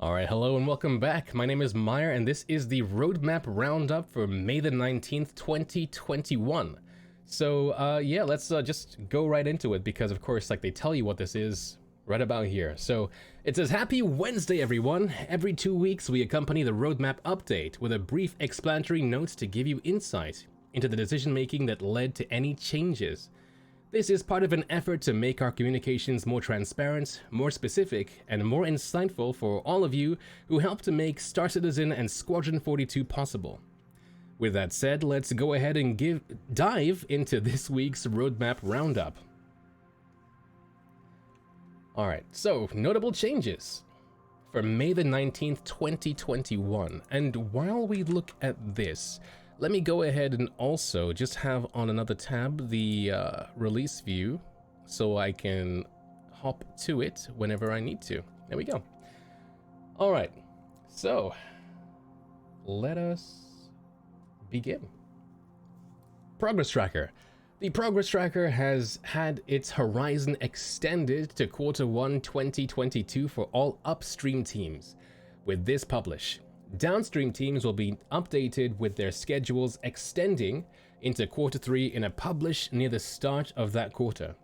Alright, hello and welcome back. My name is Myre and this is the roadmap roundup for May the 19th, 2021. So, yeah, let's just go right into it because, of course, like they tell you what this is right about here. So, it says, Happy Wednesday, everyone. Every 2 weeks, we accompany the roadmap update with a brief explanatory note to give you insight into the decision-making that led to any changes. This is part of an effort to make our communications more transparent, more specific, and more insightful for all of you who helped to make Star Citizen and Squadron 42 possible. With that said, let's go ahead and dive into this week's roadmap roundup. Alright, so notable changes for May the 19th, 2021. And while we look at this, let me go ahead and also just have on another tab the release view so I can hop to it whenever I need to. There we go. All right, so let us begin. Progress Tracker. The Progress Tracker has had its horizon extended to Q1 2022 for all upstream teams. With this publish, downstream teams will be updated with their schedules extending into Q3 in a publish near the start of that quarter.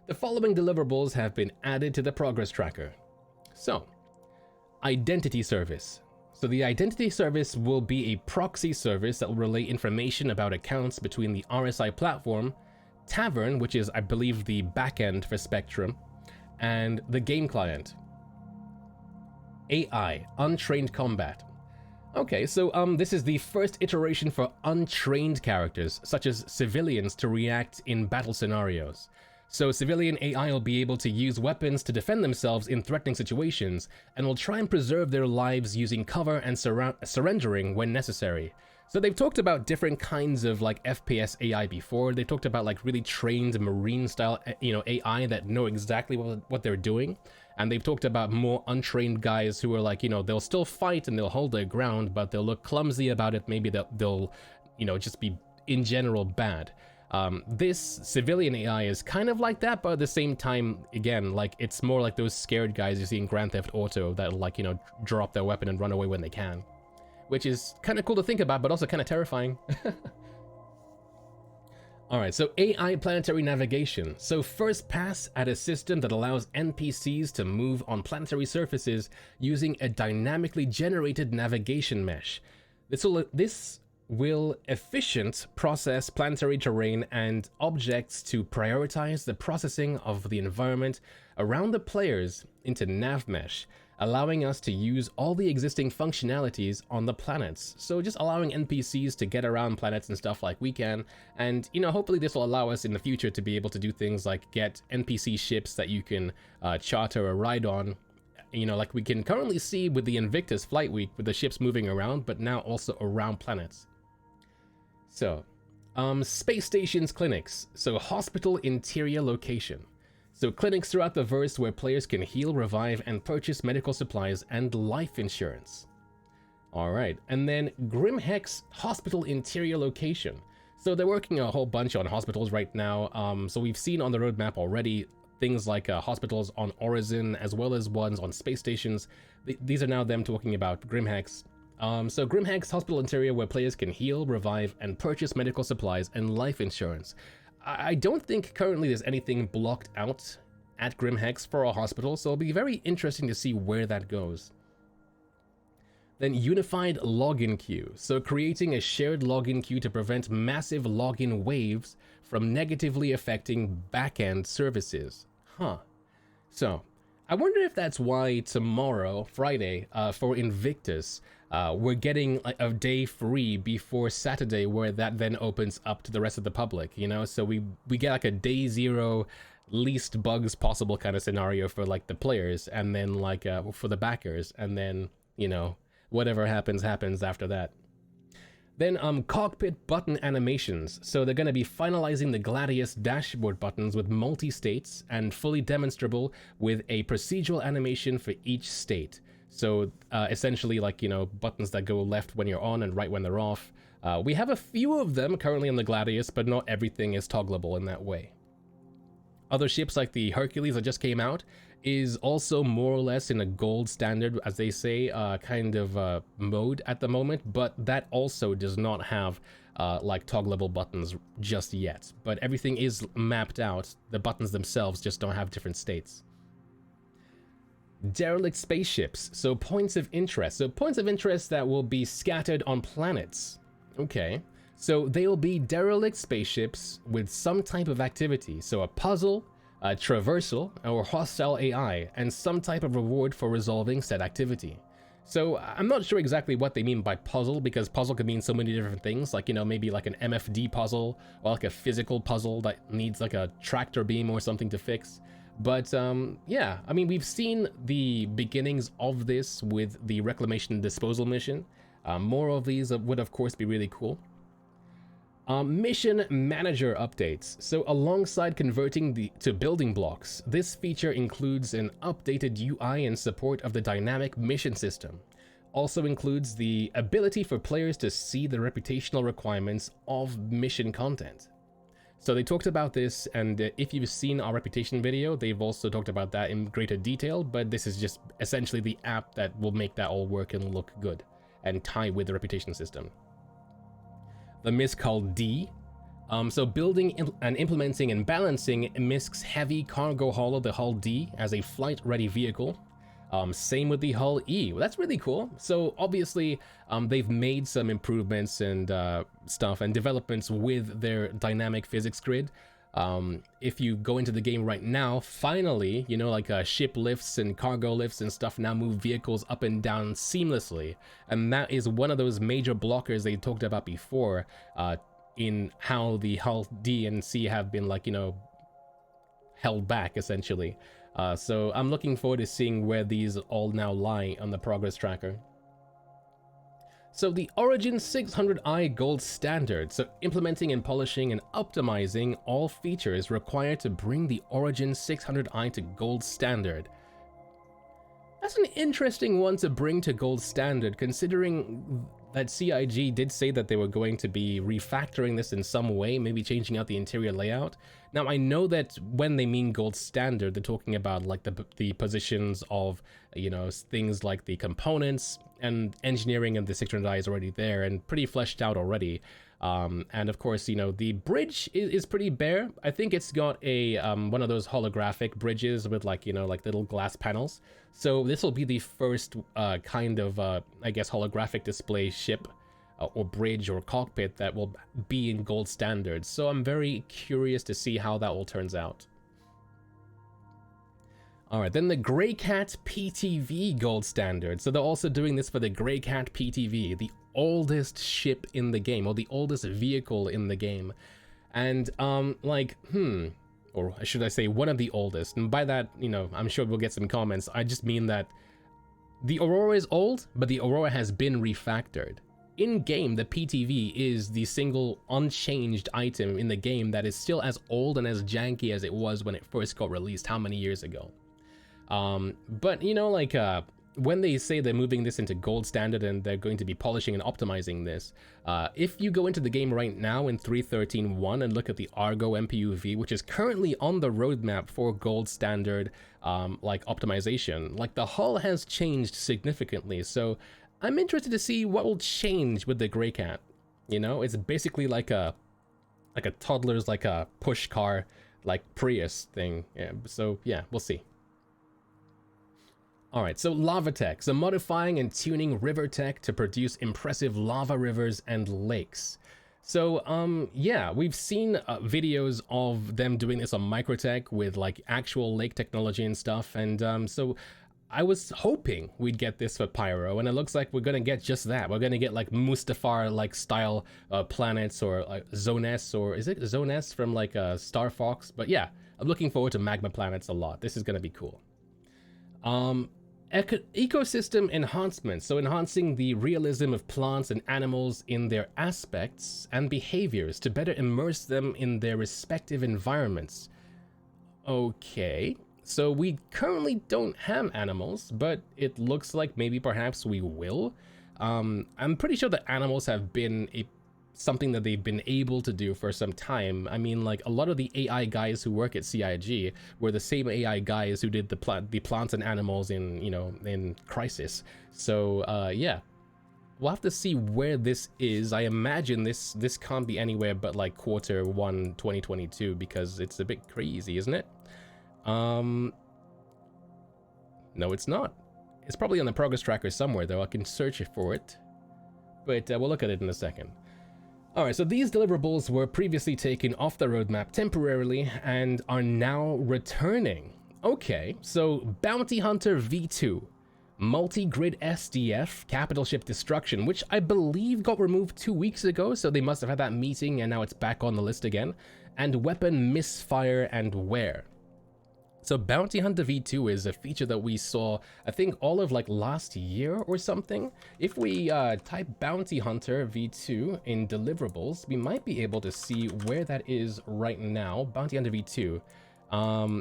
The following deliverables have been added to the Progress Tracker. So, Identity Service. So the Identity Service will be a proxy service that will relay information about accounts between the RSI platform, Tavern, which is I believe the backend for Spectrum, and the game client. AI, Untrained Combat. Okay, so this is the first iteration for untrained characters, such as civilians, to react in battle scenarios. So civilian AI will be able to use weapons to defend themselves in threatening situations, and will try and preserve their lives using cover and surrendering when necessary. So they've talked about different kinds of like FPS AI before. They talked about like really trained Marine style, AI that know exactly what they're doing. And they've talked about more untrained guys who are like, they'll still fight and they'll hold their ground, but they'll look clumsy about it. Maybe they'll just be in general bad. This civilian AI is kind of like that, but at the same time, again, like it's more like those scared guys you see in Grand Theft Auto that like, drop their weapon and run away when they can. Which is kind of cool to think about, but also kind of terrifying. Alright, so AI planetary navigation. So first pass at a system that allows NPCs to move on planetary surfaces using a dynamically generated navigation mesh. This will efficient process planetary terrain and objects to prioritize the processing of the environment around the players into nav mesh, allowing us to use all the existing functionalities on the planets. So just allowing NPCs to get around planets and stuff like we can. And, hopefully this will allow us in the future to be able to do things like get NPC ships that you can charter or ride on. Like we can currently see with the Invictus Flight Week with the ships moving around, but now also around planets. So, space stations clinics. So hospital interior location. So clinics throughout the verse where players can heal, revive, and purchase medical supplies and life insurance. Alright, and then Grim Hex Hospital Interior Location. So they're working a whole bunch on hospitals right now. So we've seen on the roadmap already things like hospitals on Horizon as well as ones on space stations. These are now them talking about Grim Hex. So Grim Hex Hospital Interior where players can heal, revive, and purchase medical supplies and life insurance. I don't think currently there's anything blocked out at Grim Hex for a hospital, so it'll be very interesting to see where that goes. Then Unified Login Queue. So creating a shared login queue to prevent massive login waves from negatively affecting backend services. So, I wonder if that's why tomorrow, Friday, for Invictus, we're getting a day free before Saturday, where that then opens up to the rest of the public, So we get like a day zero, least bugs possible kind of scenario for like the players, and then like for the backers, and then, whatever happens after that. Then cockpit button animations. So they're going to be finalizing the Gladius dashboard buttons with multi-states and fully demonstrable with a procedural animation for each state. So essentially like, buttons that go left when you're on and right when they're off. We have a few of them currently on the Gladius, but not everything is toggleable in that way. other ships like the Hercules that just came out is also more or less in a gold standard, as they say, kind of mode at the moment, but that also does not have like toggleable buttons just yet. But everything is mapped out. The buttons themselves just don't have different states. Derelict spaceships, so points of interest. So points of interest that will be scattered on planets. Okay, so they'll be derelict spaceships with some type of activity. So a puzzle, a traversal, or hostile AI, and some type of reward for resolving said activity. So I'm not sure exactly what they mean by puzzle, because puzzle could mean so many different things, like, you know, maybe like an MFD puzzle, or like a physical puzzle that needs like a tractor beam or something to fix. But yeah, I mean, we've seen the beginnings of this with the reclamation and disposal mission. More of these would of course be really cool. Mission manager updates. So alongside converting to building blocks, this feature includes an updated UI in support of the dynamic mission system. Also includes the ability for players to see the reputational requirements of mission content. So they talked about this, and if you've seen our reputation video, they've also talked about that in greater detail, but this is just essentially the app that will make that all work and look good and tie with the reputation system. The MISC called D. So building and implementing and balancing MISC's heavy cargo hull of the Hull D as a flight-ready vehicle. Same with the Hull E. Well, that's really cool. So obviously, they've made some improvements and stuff and developments with their dynamic physics grid. If you go into the game right now, finally, you know, like ship lifts and cargo lifts and stuff now move vehicles up and down seamlessly. And that is one of those major blockers they talked about before in how the Hull D and C have been, like, you know, held back essentially. So I'm looking forward to seeing where these all now lie on the progress tracker. So the Origin 600i Gold Standard, so implementing and polishing and optimizing all features required to bring the Origin 600i to Gold Standard. That's an interesting one to bring to Gold Standard, considering that CIG did say that they were going to be refactoring this in some way, maybe changing out the interior layout. Now, I know that when they mean Gold Standard, they're talking about like the positions of, you know, things like the components, and engineering of the 600i is already there and pretty fleshed out already. And of course, you know, the bridge is pretty bare. I think it's got a one of those holographic bridges with, like, you know, like little glass panels. So this will be the first kind of, I guess, holographic display ship or bridge or cockpit that will be in Gold Standard. So I'm very curious to see how that all turns out. Alright, then the Greycat PTV Gold Standard. So they're also doing this for the Greycat PTV, the oldest ship in the game, or the oldest vehicle in the game. And, or should I say one of the oldest. And by that, you know, I'm sure we'll get some comments. I just mean that the Aurora is old, but the Aurora has been refactored. In-game, the PTV is the single unchanged item in the game that is still as old and as janky as it was when it first got released how many years ago. But, you know, like, when they say they're moving this into Gold Standard and they're going to be polishing and optimizing this, if you go into the game right now in 3.13.1 and look at the Argo MPUV, which is currently on the roadmap for Gold Standard, like, optimization, like, the hull has changed significantly. So I'm interested to see what will change with the Greycat. You know, it's basically like a toddler's, like a push car, like Prius thing. Yeah, so yeah, we'll see. Alright, so lava tech, so modifying and tuning river tech to produce impressive lava rivers and lakes. So, yeah, we've seen videos of them doing this on Microtech with, like, actual lake technology and stuff, and so I was hoping we'd get this for Pyro, and it looks like we're gonna get just that. We're gonna get, like, Mustafar, like, style planets, or like Zone S, or is it Zone S from, like, Star Fox? But yeah, I'm looking forward to magma planets a lot. This is gonna be cool. Ecosystem enhancement, so enhancing the realism of plants and animals in their aspects and behaviors to better immerse them in their respective environments. Okay, so we currently don't have animals, but it looks like maybe perhaps we will. I'm pretty sure that animals have been a something that they've been able to do for some time. I mean, like, a lot of the AI guys who work at CIG were the same AI guys who did the plants and animals in, you know, in Crisis. So yeah, we'll have to see where this is. I imagine this can't be anywhere but like Q1 2022, because it's a bit crazy, isn't it? No, it's not. It's probably on the progress tracker somewhere, though. I can search for it, but we'll look at it in a second. Alright, so these deliverables were previously taken off the roadmap temporarily and are now returning. Okay, so Bounty Hunter V2, Multi-Grid SDF, Capital Ship Destruction, which I believe got removed 2 weeks ago, so they must have had that meeting and now it's back on the list again, and Weapon Misfire and Wear. So Bounty Hunter V2 is a feature that we saw, I think, all of like last year or something. If we type Bounty Hunter V2 in deliverables, we might be able to see where that is right now. Bounty Hunter V2.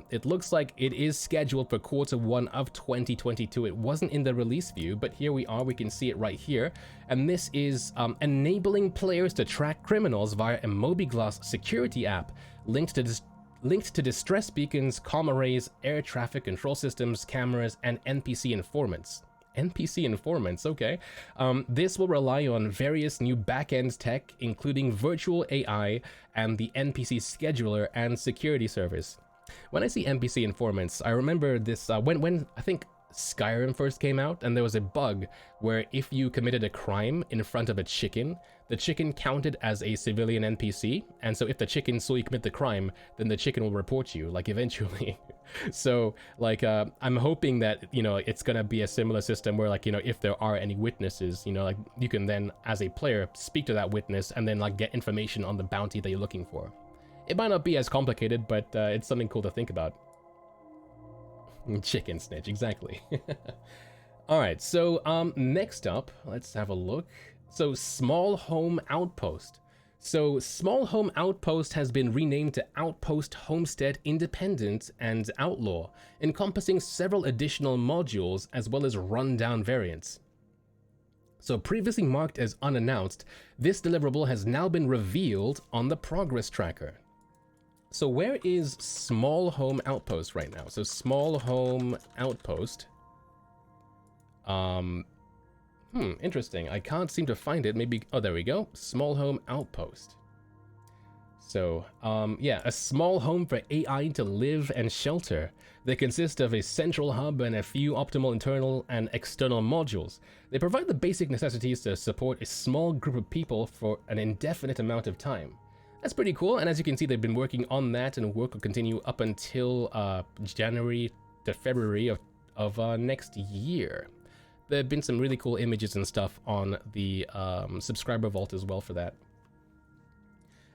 It looks like it is scheduled for Q1 of 2022. It wasn't in the release view, but here we are. We can see it right here. And this is enabling players to track criminals via a mobiGlas security app linked to distress beacons, comm arrays, air traffic control systems, cameras, and NPC informants. NPC informants, okay. This will rely on various new backend tech, including virtual AI and the NPC scheduler and security service. When I see NPC informants, I remember this when I think Skyrim first came out, and there was a bug where if you committed a crime in front of a chicken, the chicken counted as a civilian NPC, and so if the chicken saw you commit the crime, then the chicken will report you, like, eventually. So, like, I'm hoping that, you know, it's gonna be a similar system where, like, you know, if there are any witnesses, you know, like, you can then, as a player, speak to that witness and then, like, get information on the bounty that you're looking for. It might not be as complicated, but it's something cool to think about. Chicken snitch, exactly. Alright, so next up, let's have a look. So Small Home Outpost. So Small Home Outpost has been renamed to Outpost Homestead Independent and Outlaw, encompassing several additional modules as well as rundown variants. So previously marked as unannounced, this deliverable has now been revealed on the progress tracker. So where is Small Home Outpost right now? So Small Home Outpost. Interesting. I can't seem to find it. Maybe, oh, there we go. Small Home Outpost. So, yeah, a small home for AI to live and shelter. They consist of a central hub and a few optimal internal and external modules. They provide the basic necessities to support a small group of people for an indefinite amount of time. That's pretty cool, and as you can see, they've been working on that, and work will continue up until January to February of next year. There have been some really cool images and stuff on the subscriber vault as well for that.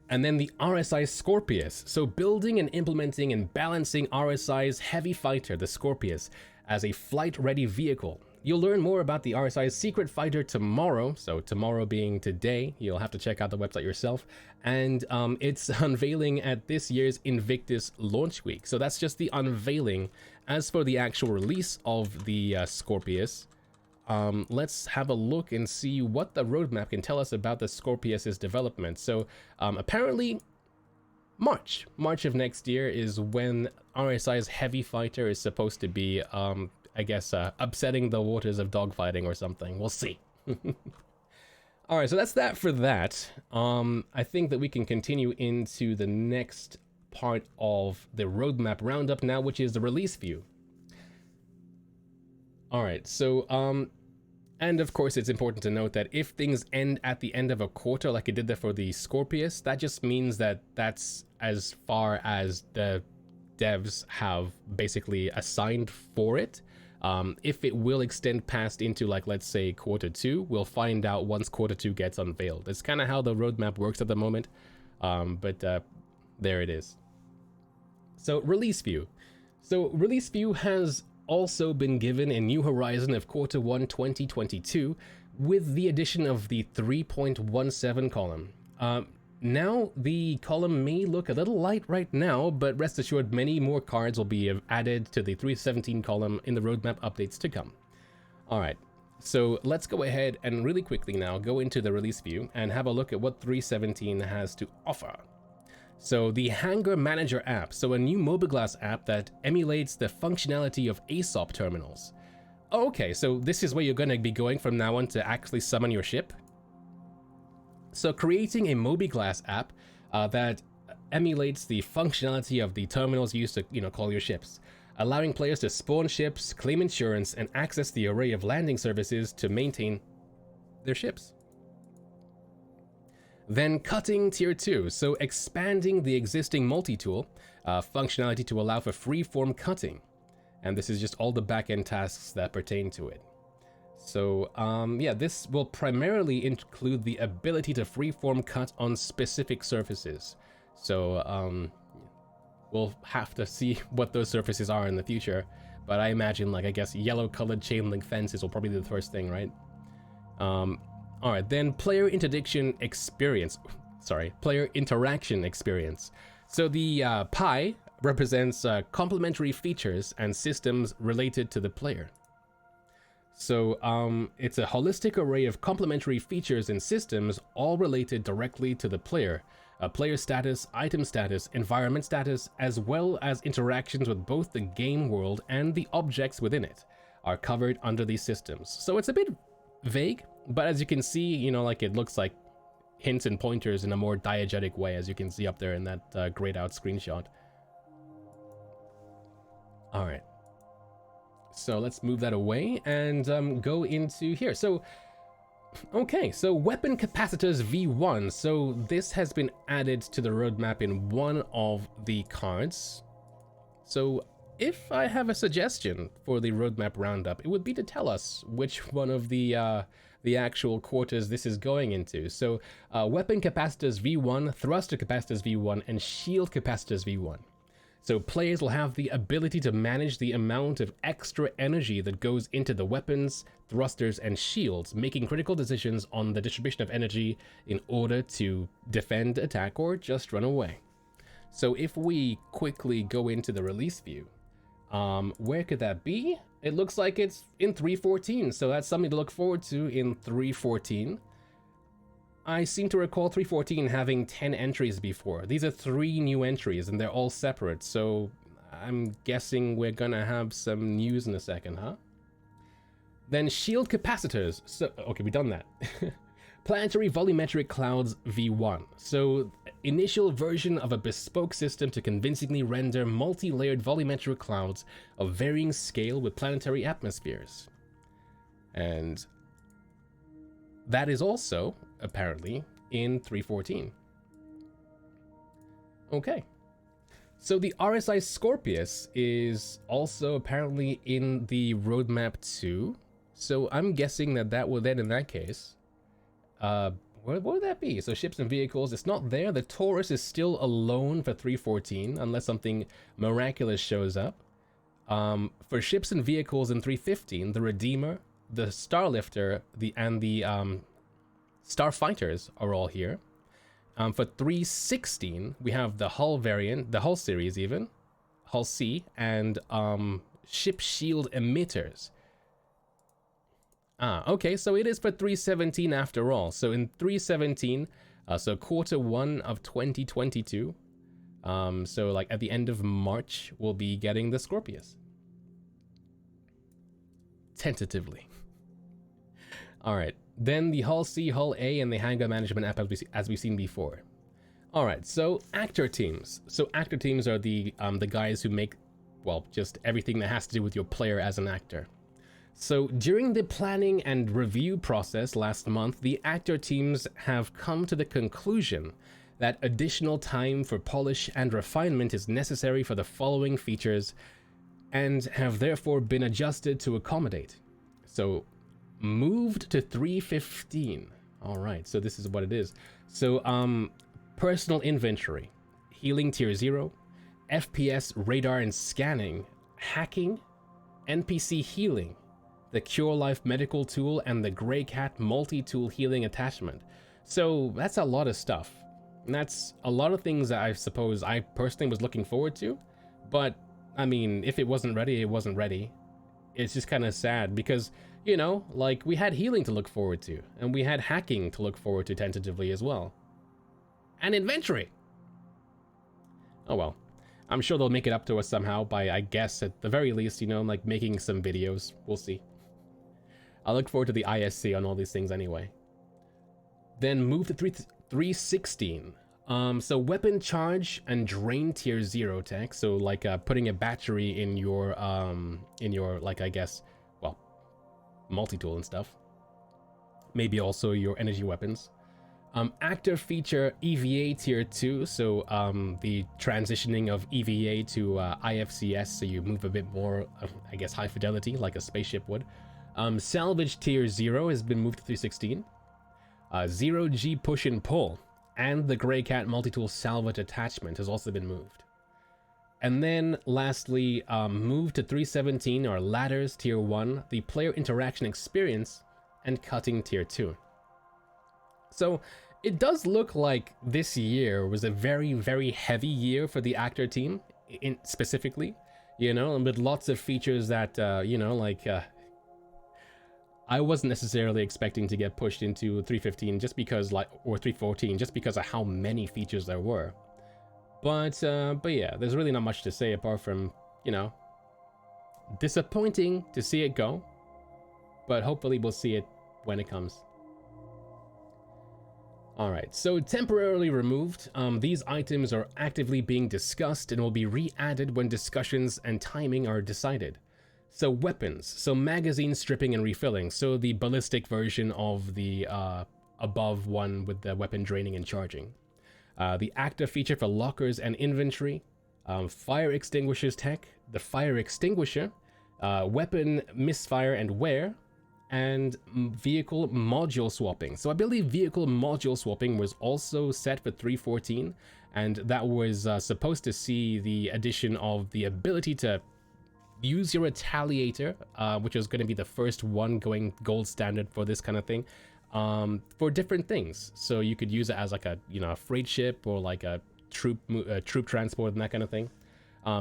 And then the RSI Scorpius. So building and implementing and balancing RSI's heavy fighter, the Scorpius, as a flight-ready vehicle. You'll learn more about the RSI's secret fighter tomorrow, so tomorrow being today. You'll have to check out the website yourself. And it's unveiling at this year's Invictus launch week. So that's just the unveiling. As for the actual release of the Scorpius, let's have a look and see what the roadmap can tell us about the Scorpius's development. So apparently March of next year is when RSI's heavy fighter is supposed to be, I guess, upsetting the waters of dogfighting or something. We'll see. Alright, so that's that for that. I think that we can continue into the next part of the roadmap roundup now, which is the release view. Alright, so, and of course it's important to note that if things end at the end of a quarter like it did there for the Scorpius, that just means that that's as far as the devs have basically assigned for it. If it will extend past into, like, let's say Q2, we'll find out once Q2 gets unveiled. It's kind of how the roadmap works at the moment, but there it is. So release view. So release view has also been given a new horizon of Q1 2022 with the addition of the 3.17 column. Now the column may look a little light right now, but rest assured many more cards will be added to the 317 column in the roadmap updates to come. Alright, So let's go ahead and really quickly now go into the release view and have a look at what 3.17 has to offer. So the Hangar Manager app, so a new mobiGlas app that emulates the functionality of ASOP terminals. Oh, okay, so this is where you're going to be going from now on to actually summon your ship. So creating a mobiGlas app that emulates the functionality of the terminals used to, call your ships, allowing players to spawn ships, claim insurance, and access the array of landing services to maintain their ships. Then cutting tier 2, so expanding the existing multi-tool functionality to allow for free-form cutting. And this is just all the back-end tasks that pertain to it. So yeah, this will primarily include the ability to free-form cut on specific surfaces. So we'll have to see what those surfaces are in the future. But I imagine, like, I guess yellow-colored chain link fences will probably be the first thing, right? Alright, then player interaction experience. So the pie represents complementary features and systems related to the player. So it's a holistic array of complementary features and systems all related directly to the player. Player status, item status, environment status, as well as interactions with both the game world and the objects within it are covered under these systems. So it's a bit vague, but as you can see, like it looks like hints and pointers in a more diegetic way, as you can see up there in that grayed out screenshot. All right. So let's move that away and go into here. So, okay, so weapon capacitors V1. So this has been added to the roadmap in one of the cards. So if I have a suggestion for the roadmap roundup, it would be to tell us which one of the actual quarters this is going into. So weapon capacitors V1, thruster capacitors V1, and shield capacitors V1. So players will have the ability to manage the amount of extra energy that goes into the weapons, thrusters, and shields, making critical decisions on the distribution of energy in order to defend, attack, or just run away. So if we quickly go into the release view, where could that be? It looks like it's in 3.14, so that's something to look forward to in 3.14. I seem to recall 3.14 having 10 entries before. These are 3 new entries, and they're all separate, so I'm guessing we're gonna have some news in a second, huh? Then shield capacitors. So, okay, we've done that. Planetary volumetric clouds V1. So, initial version of a bespoke system to convincingly render multi-layered volumetric clouds of varying scale with planetary atmospheres. And that is also, apparently, in 3.14. Okay. So the RSI Scorpius is also apparently in the roadmap too. So I'm guessing that would then, in that case, what would that be? So ships and vehicles, it's not there. The Taurus is still alone for 3.14 unless something miraculous shows up. For ships and vehicles in 3.15, the Redeemer, the Starlifter, and the Starfighters are all here. For 3.16, we have the Hull variant, the Hull series even, Hull C, and ship shield emitters. Okay, so it is for 3.17 after all. So in 3.17, so quarter 1 of 2022, so like at the end of March, we'll be getting the Scorpius. Tentatively. All right, then the Hull C, Hull A, and the Hangar Management app as we've seen before. All right, so actor teams. So actor teams are the guys who make, well, just everything that has to do with your player as an actor. So during the planning and review process last month, the actor teams have come to the conclusion that additional time for polish and refinement is necessary for the following features and have therefore been adjusted to accommodate. So moved to 3.15. All right, so this is what it is. So personal inventory, healing tier 0, FPS, radar and scanning, hacking, NPC healing, the Cure Life medical tool, and the Grey Cat multi-tool healing attachment. So that's a lot of stuff. And that's a lot of things that I suppose I personally was looking forward to. But, I mean, if it wasn't ready, it wasn't ready. It's just kind of sad because, You know, like we had healing to look forward to, and we had hacking to look forward to tentatively as well. And inventory! Oh well. I'm sure they'll make it up to us somehow by, I guess, at the very least, you know, like making some videos. We'll see. I look forward to the ISC on all these things anyway. Then move to 316. So weapon charge and drain tier 0 tech. So like putting a battery in your like, I guess, well, multi-tool and stuff. Maybe also your energy weapons. Active feature EVA tier 2, so the transitioning of EVA to IFCS, so you move a bit more, I guess, high fidelity, like a spaceship would. Salvage tier 0 has been moved to 316. 0G push and pull, and the Grey Cat multi-tool salvage attachment has also been moved. And then lastly, move to 317 are ladders tier 1, the player interaction experience, and cutting tier 2. So it does look like this year was a very, very heavy year for the actor team, specifically, you know, and with lots of features that, you know, like, I wasn't necessarily expecting to get pushed into 315 just because, like, or 314 just because of how many features there were. But yeah, there's really not much to say apart from, you know, disappointing to see it go, but hopefully we'll see it when it comes. Alright, so temporarily removed, these items are actively being discussed and will be re-added when discussions and timing are decided. So weapons, so magazine stripping and refilling, so the ballistic version of the above one with the weapon draining and charging. The active feature for lockers and inventory, fire extinguishers tech, the fire extinguisher, weapon misfire and wear, and vehicle module swapping. So I believe vehicle module swapping was also set for 314, and that was supposed to see the addition of the ability to use your retaliator, which is going to be the first one going gold standard for this kind of thing, for different things. So you could use it as like a, you know, a freight ship or like a troop transport and that kind of thing.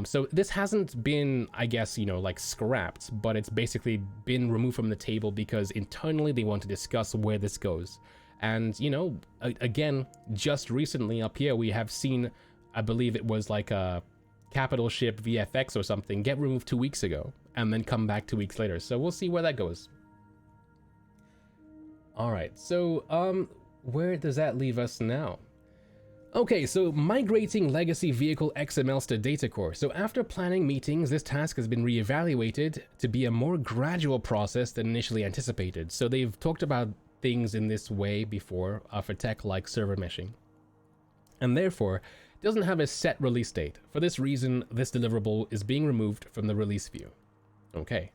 So this hasn't been, I guess, you know, like scrapped, but it's basically been removed from the table because internally they want to discuss where this goes. And, you know, again, just recently up here, we have seen, I believe it was like a capital ship VFX or something get removed 2 weeks ago and then come back 2 weeks later. So we'll see where that goes. All right, so where does that leave us now? Okay, so migrating legacy vehicle XMLs to data core. So after planning meetings, this task has been reevaluated to be a more gradual process than initially anticipated. So they've talked about things in this way before for tech like server meshing. And therefore, doesn't have a set release date. For this reason, this deliverable is being removed from the release view. Okay.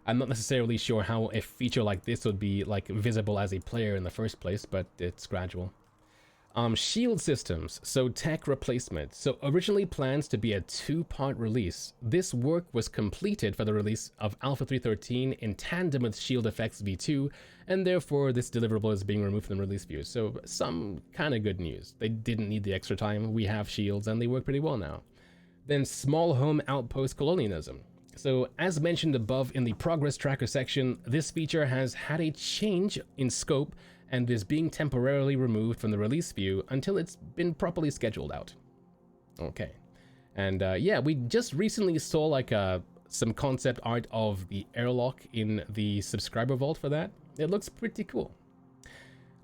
I'm not necessarily sure how a feature like this would be like visible as a player in the first place, but it's gradual. Shield systems, so tech replacement. So originally planned to be a 2-part release. This work was completed for the release of Alpha 313 in tandem with Shield Effects V2, and therefore this deliverable is being removed from the release view. So some kind of good news. They didn't need the extra time. We have shields and they work pretty well now. Then small home outpost colonialism. So as mentioned above in the progress tracker section, this feature has had a change in scope and is being temporarily removed from the release view until it's been properly scheduled out. Okay. And yeah, we just recently saw like some concept art of the airlock in the subscriber vault for that. It looks pretty cool.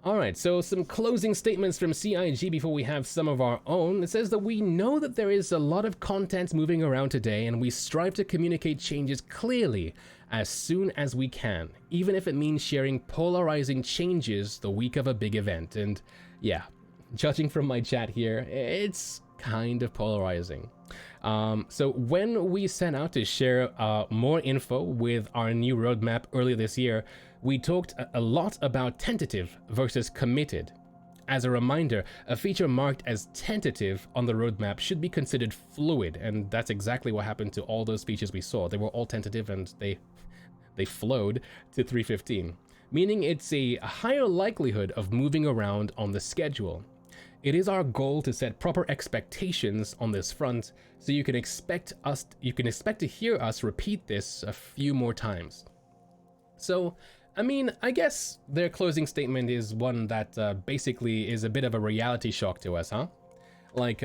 Alright, so some closing statements from CIG before we have some of our own. It says that we know that there is a lot of content moving around today and we strive to communicate changes clearly as soon as we can, even if it means sharing polarizing changes the week of a big event. And yeah, judging from my chat here, it's kind of polarizing. So when we set out to share more info with our new roadmap earlier this year, we talked a lot about tentative versus committed. As a reminder, a feature marked as tentative on the roadmap should be considered fluid, and that's exactly what happened to all those features we saw. They were all tentative and they flowed to 315, meaning it's a higher likelihood of moving around on the schedule. It is our goal to set proper expectations on this front, so you can expect to hear us repeat this a few more times. So, I mean, I guess their closing statement is one that basically is a bit of a reality shock to us, huh? Like,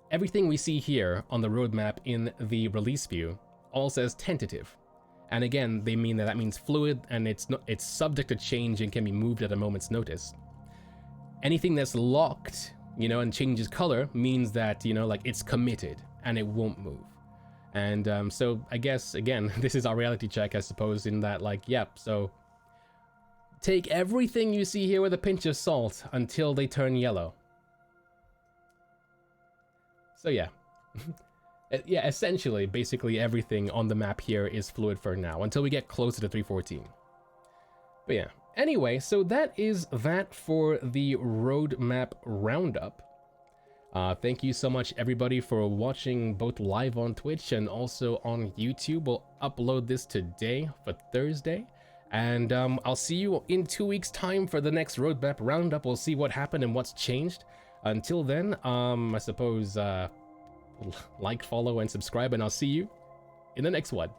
everything we see here on the roadmap in the release view all says tentative. And again, they mean that means fluid and it's subject to change and can be moved at a moment's notice. Anything that's locked, you know, and changes color means that, you know, like it's committed and it won't move. And so I guess, again, this is our reality check, I suppose, in that, like, yep, so take everything you see here with a pinch of salt until they turn yellow. So yeah. Yeah, essentially, basically everything on the map here is fluid for now, until we get closer to 314. But yeah. Anyway, so that is that for the roadmap roundup. Thank you so much, everybody, for watching both live on Twitch and also on YouTube. We'll upload this today for Thursday. And I'll see you in 2 weeks' time for the next roadmap roundup. We'll see what happened and what's changed. Until then, I suppose, like, follow, and subscribe, and I'll see you in the next one.